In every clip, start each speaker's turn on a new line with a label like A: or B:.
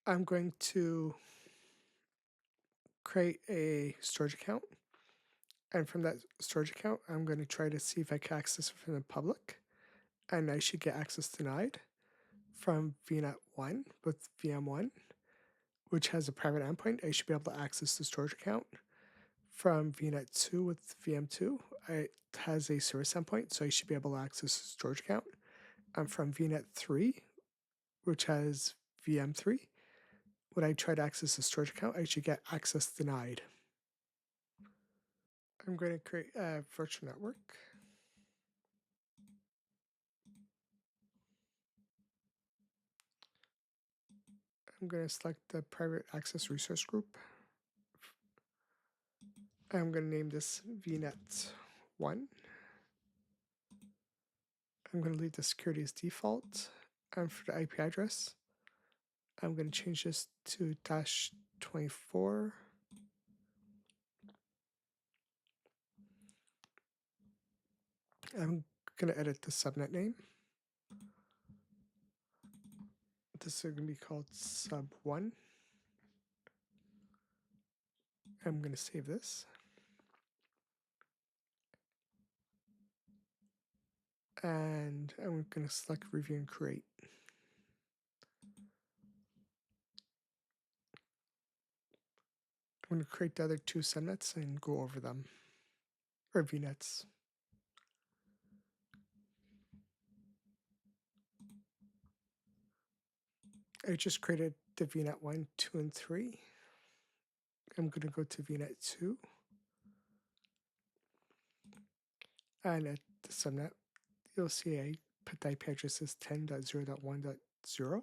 A: I'm going to create a storage account. And from that storage account, I'm going to try to see if I can access it from the public. And I should get access denied from VNet 1 with VM1, which has a private endpoint. I should be able to access the storage account. From VNet 2 with VM2, it has a service endpoint, so I should be able to access the storage account. From VNet 3, which has VM3, when I try to access the storage account, I should get access denied. I'm going to create a virtual network. I'm going to select the private access resource group. I'm going to name this VNet 1. I'm going to leave the security as default. And for the IP address, I'm going to change this to -24. I'm going to edit the subnet name. This is going to be called sub1. I'm going to save this. And I'm going to select review and create. I'm going to create the other two subnets and go over them, or VNets. I just created the VNet 1, 2, and 3. I'm going to go to VNet 2. And at the subnet, you'll see I put the IP address as 10.0.1.0.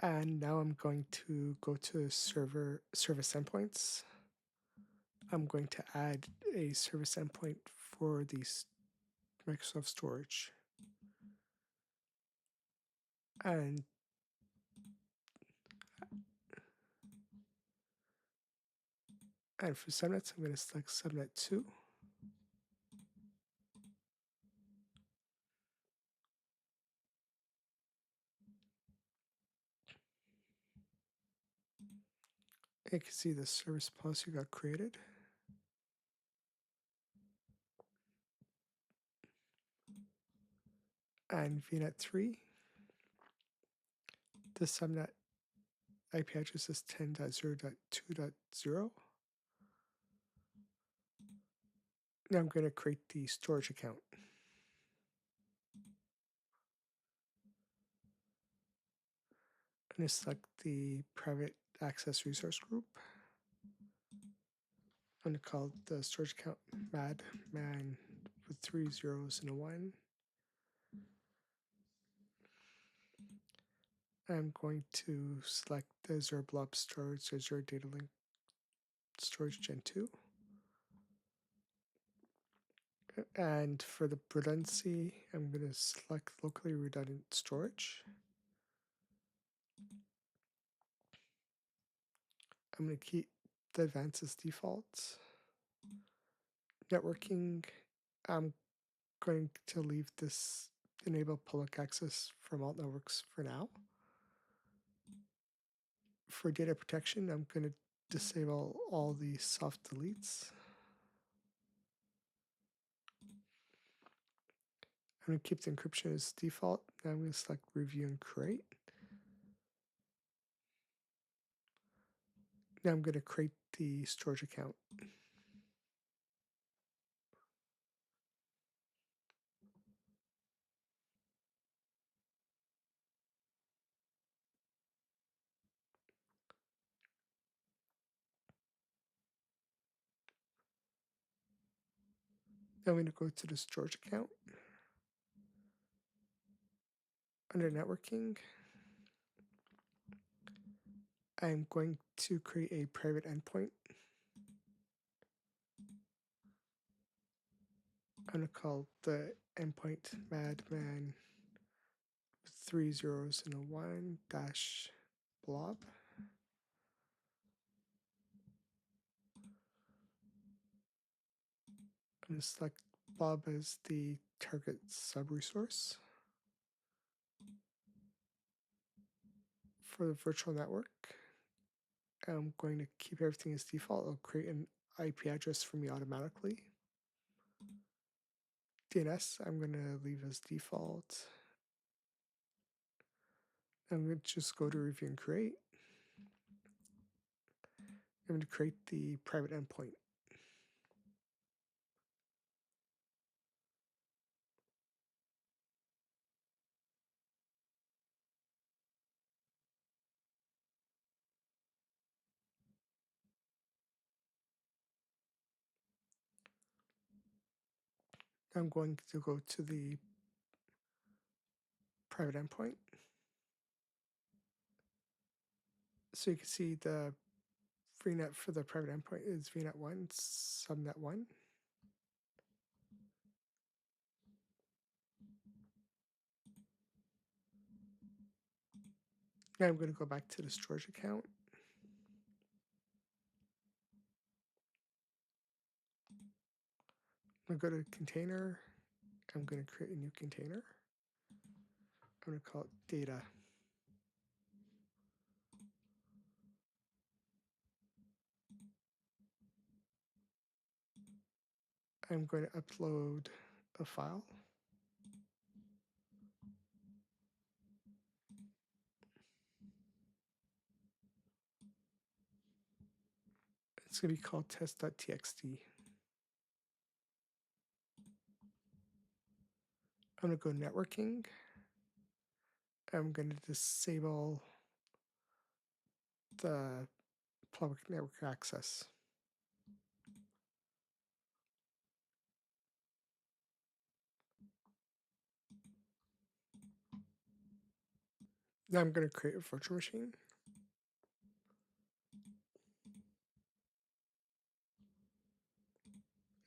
A: And now I'm going to go to service endpoints. I'm going to add a service endpoint for the Microsoft storage. And for subnets, I'm going to select subnet 2. You can see the service policy got created. And VNet 3, the subnet IP address is 10.0.2.0. Now I'm going to create the storage account. I'm going to select the private access resource group. I'm going to call the storage account madman with 3 zeros and a 1. I'm going to select the Azure Blob Storage, Azure Data Link Storage Gen 2. And for the redundancy, I'm going to select locally redundant storage. I'm going to keep the advanced as default. Networking, I'm going to leave this enable public access from alt networks for now. For data protection, I'm going to disable all the soft deletes. I'm going to keep the encryption as default. Now I'm going to select review and create. Now I'm going to create the storage account. Now I'm going to go to the storage account. Under networking, I'm going to create a private endpoint. I'm going to call the endpoint madman with 3 zeros and a 1 dash blob. I'm going to select blob as the target sub-resource. For the virtual network, I'm going to keep everything as default. It'll create an IP address for me automatically. DNS, I'm going to leave as default. I'm going to just go to review and create. I'm going to create the private endpoint. I'm going to go to the private endpoint. So you can see the VNet for the private endpoint is VNet 1, subnet 1. Now I'm going to go back to the storage account. I'm going to go to container. I'm going to create a new container. I'm going to call it data. I'm going to upload a file. It's going to be called test.txt. I'm going to go networking. I'm going to disable the public network access. Now I'm going to create a virtual machine.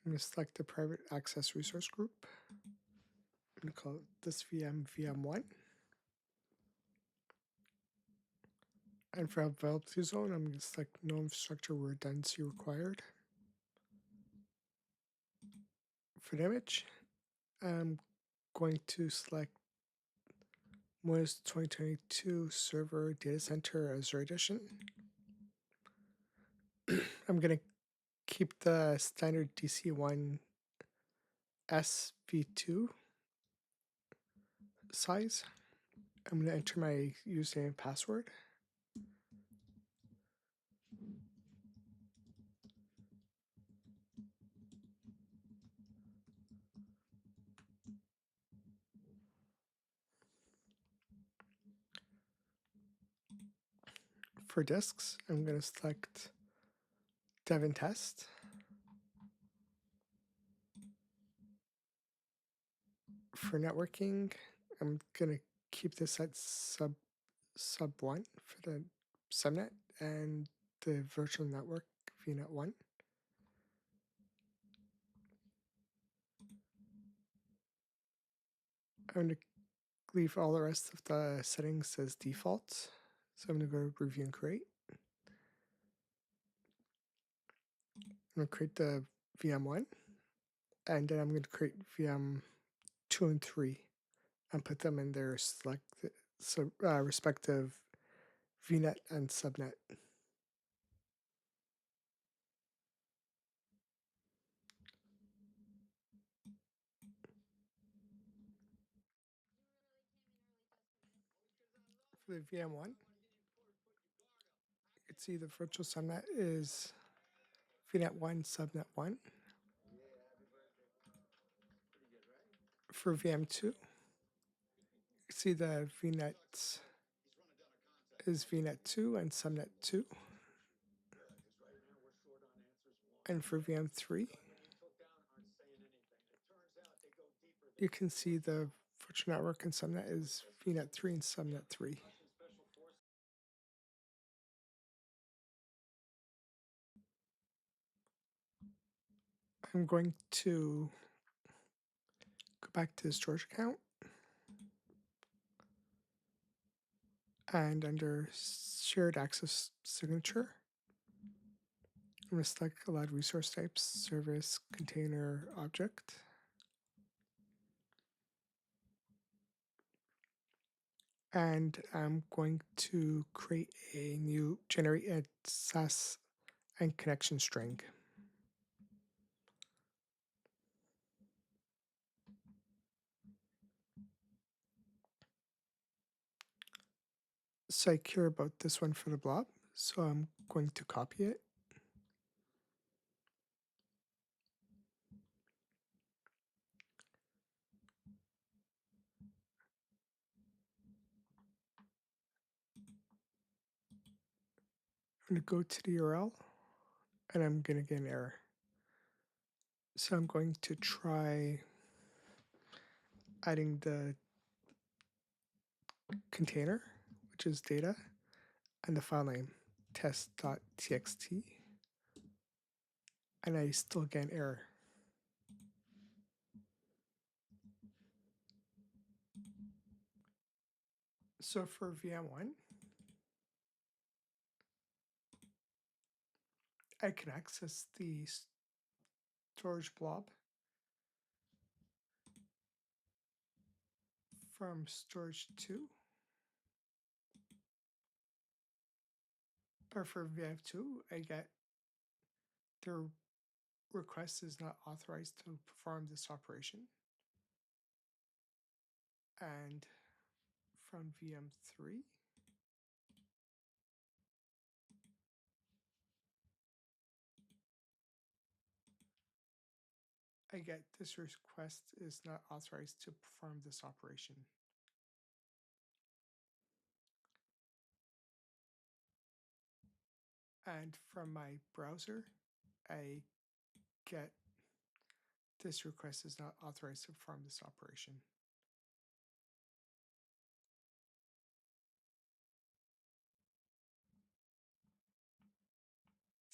A: I'm going to select the private access resource group. I'm going to call this VM VM1. And for availability zone, I'm going to select no infrastructure redundancy required. For the image, I'm going to select Windows 2022 Server Data Center Azure Edition. I'm going to keep the standard DC1 SV2 size. I'm going to enter my username and password. For disks, I'm going to select dev and test. For networking, I'm going to keep this at sub 1 for the subnet and the virtual network VNet 1. I'm going to leave all the rest of the settings as default. So I'm going to go to review and create. I'm going to create the VM1, and then I'm going to create VM 2 and 3 and put them in their respective VNet and subnet. For the VM1, you can see the virtual subnet is VNet 1, subnet 1. For VM2, you can see the VNet is VNet 2 and subnet 2. And for VM3, you can see the virtual network and subnet is VNet 3 and subnet 3. I'm going to go back to the storage account, and under shared access signature, I'm going to select allowed resource types, service, container, object. and I'm going to create a new generate a SAS and connection string. So I care about this one for the blob, so I'm going to copy it. I'm going to go to the URL and I'm going to get an error. So I'm going to try adding the container, which is data, and the file name test.txt, and I still get an error. So for VM1, I can access the storage blob from storage 2, but for VM2, I get the request is not authorized to perform this operation. And from VM3, I get this request is not authorized to perform this operation. And from my browser, I get this request is not authorized to perform this operation.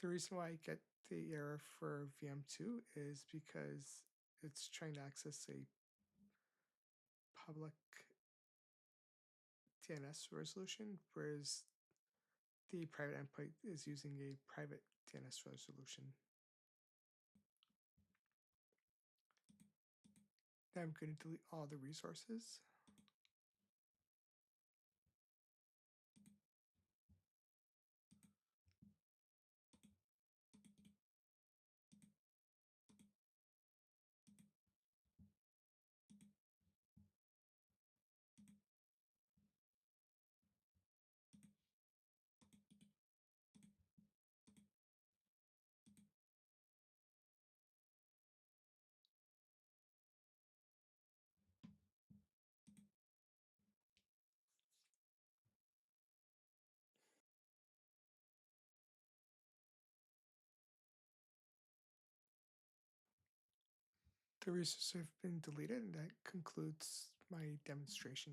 A: The reason why I get the error for VM2 is because it's trying to access a public DNS resolution, whereas the private endpoint is using a private DNS resolution. Now I'm going to delete all the resources. The resources have been deleted, and that concludes my demonstration.